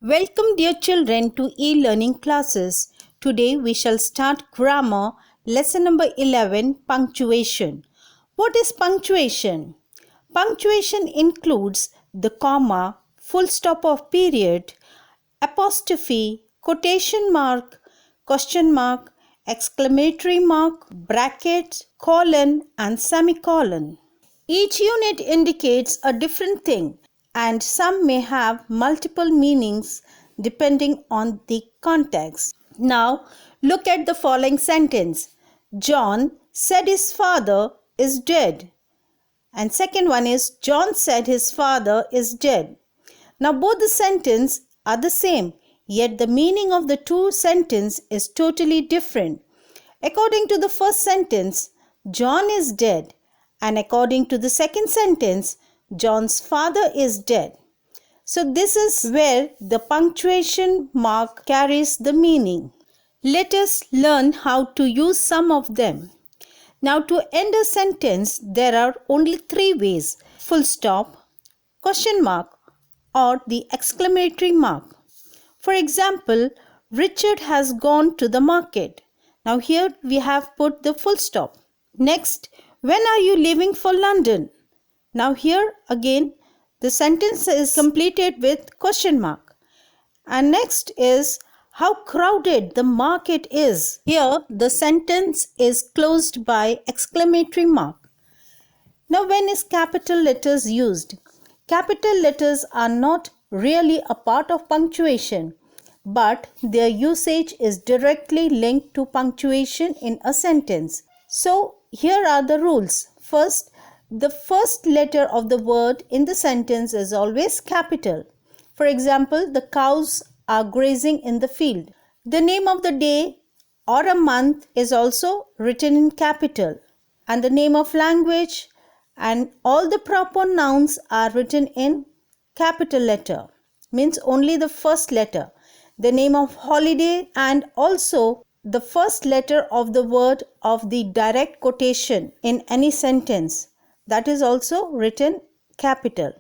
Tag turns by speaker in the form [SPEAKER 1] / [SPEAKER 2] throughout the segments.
[SPEAKER 1] Welcome, dear children, to e-learning classes. Today we shall start grammar, lesson number 11, punctuation. What is punctuation? Punctuation includes the comma, full stop of period, apostrophe, quotation mark, question mark, exclamatory mark, bracket, colon, and semicolon. Each unit indicates a different thing, and some may have multiple meanings depending on the context. Now, look at the following sentence. John said his father is dead. And second one is John said his father is dead. Now, both the sentences are the same, yet the meaning of the two sentences is totally different. According to the first sentence, John is dead, and according to the second sentence, John's father is dead. So this is where the punctuation mark carries the meaning. Let us learn how to use some of them. Now, to end a sentence, there are only three ways: full stop, question mark, or the exclamatory mark. For example, Richard has gone to the market. Now here we have put the full stop. Next, when are you leaving for London? Now here again the sentence is completed with question mark. And next is how crowded the market is. Here the sentence is closed by exclamatory mark. Now, when is capital letters used? Capital letters are not really a part of punctuation, but their usage is directly linked to punctuation in a sentence. So, here are the rules. First, the first letter of the word in the sentence is always capital. For example, the cows are grazing in the field. The name of the day or a month is also written in capital, and the name of language and all the proper nouns are written in capital letter, means only the first letter. The name of holiday and also the first letter of the word of the direct quotation in any sentence, that is also written capital.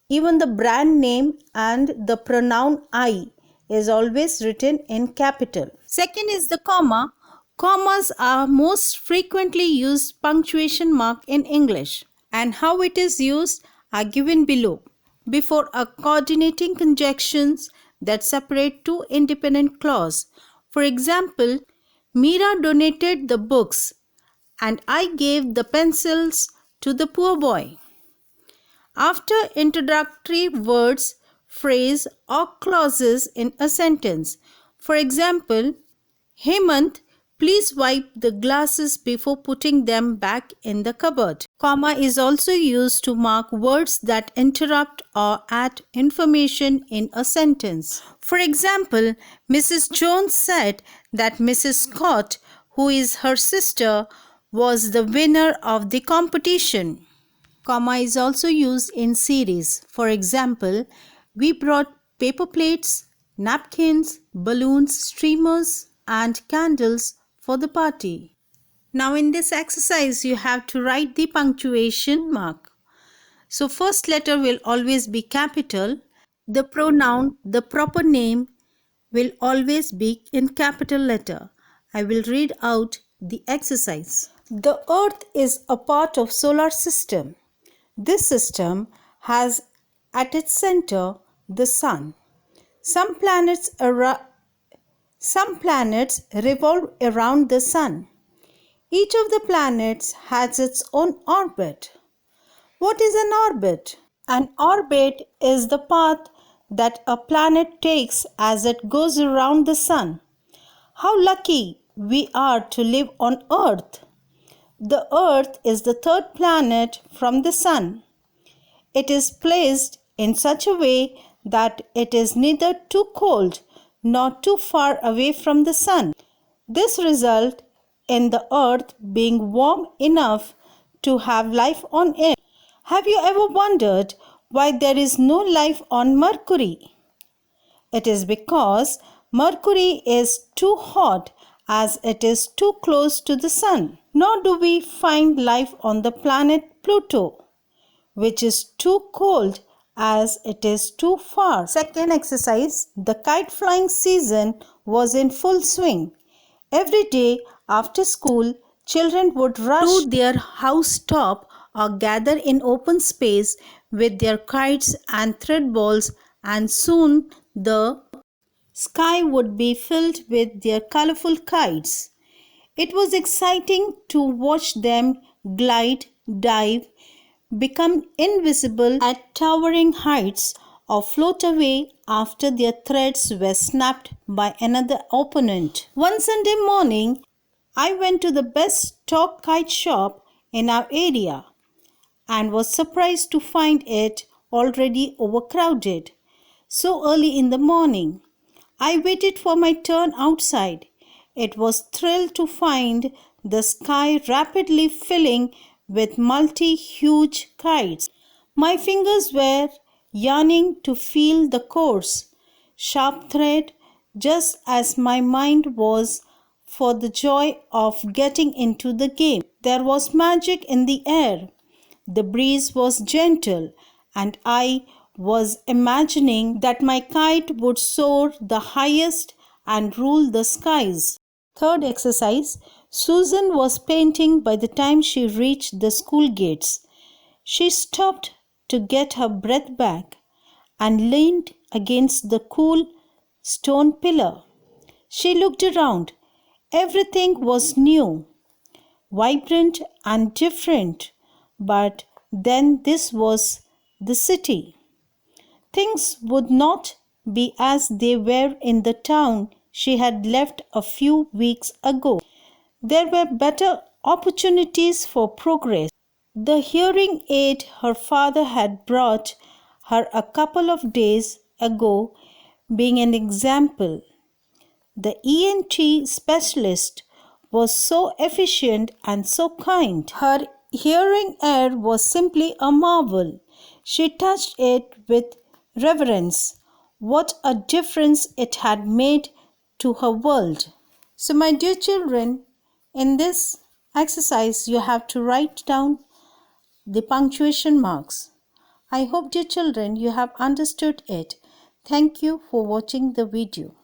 [SPEAKER 1] Even the brand name and the pronoun I is always written in capital. Second is the comma. Commas are most frequently used punctuation mark in English, and how it is used are given below. Before a coordinating conjunctions that separate two independent clauses. For example, Meera donated the books and I gave the pencils to the poor boy. After introductory words, phrase or clauses in a sentence. For example, Hemant, please wipe the glasses before putting them back in the cupboard. Comma is also used to mark words that interrupt or add information in a sentence. For example, Mrs. Jones said that Mrs. Scott, who is her sister, was the winner of the competition. Comma is also used in series. For example, we brought paper plates, napkins, balloons, streamers, and candles for the party. Now in this exercise you have to write the punctuation mark. So first letter will always be capital. The pronoun, the proper name will always be in capital letter. I will read out the exercise. The earth is a part of solar system. This system has at its center the sun. Some planets revolve around the sun. Each of the planets has its own orbit. What is an orbit? An orbit is the path that a planet takes as it goes around the sun. How lucky we are to live on Earth. The Earth is the third planet from the sun. It is placed in such a way that it is neither too cold nor too far away from the sun. This results in the earth being warm enough to have life on it. Have you ever wondered why there is no life on Mercury? It is because Mercury is too hot as it is too close to the sun. Nor do we find life on the planet Pluto, which is too cold as it is too far. Second exercise, the kite flying season was in full swing. Every day after school, children would rush to their housetop or gather in open space with their kites and thread balls, and soon the sky would be filled with their colorful kites. It was exciting to watch them glide, dive, become invisible at towering heights, or float away after their threads were snapped by another opponent. One Sunday morning, I went to the best top kite shop in our area and was surprised to find it already overcrowded. So early in the morning, I waited for my turn outside. It was thrilled to find the sky rapidly filling with multi-huge kites. My fingers were yearning to feel the coarse, sharp thread, just as my mind was for the joy of getting into the game. There was magic in the air. The breeze was gentle, and I was imagining that my kite would soar the highest and rule the skies. Third exercise, Susan was painting by the time she reached the school gates. She stopped to get her breath back and leaned against the cool stone pillar. She looked around. Everything was new, vibrant, and different. But then this was the city. Things would not be as they were in the town she had left a few weeks ago. There were better opportunities for progress. The hearing aid her father had brought her a couple of days ago being an example. The ENT specialist was so efficient and so kind. Her hearing aid was simply a marvel. She touched it with reverence. What a difference it had made to her world. So, my dear children, in this exercise, you have to write down the punctuation marks. I hope, dear children, you have understood it. Thank you for watching the video.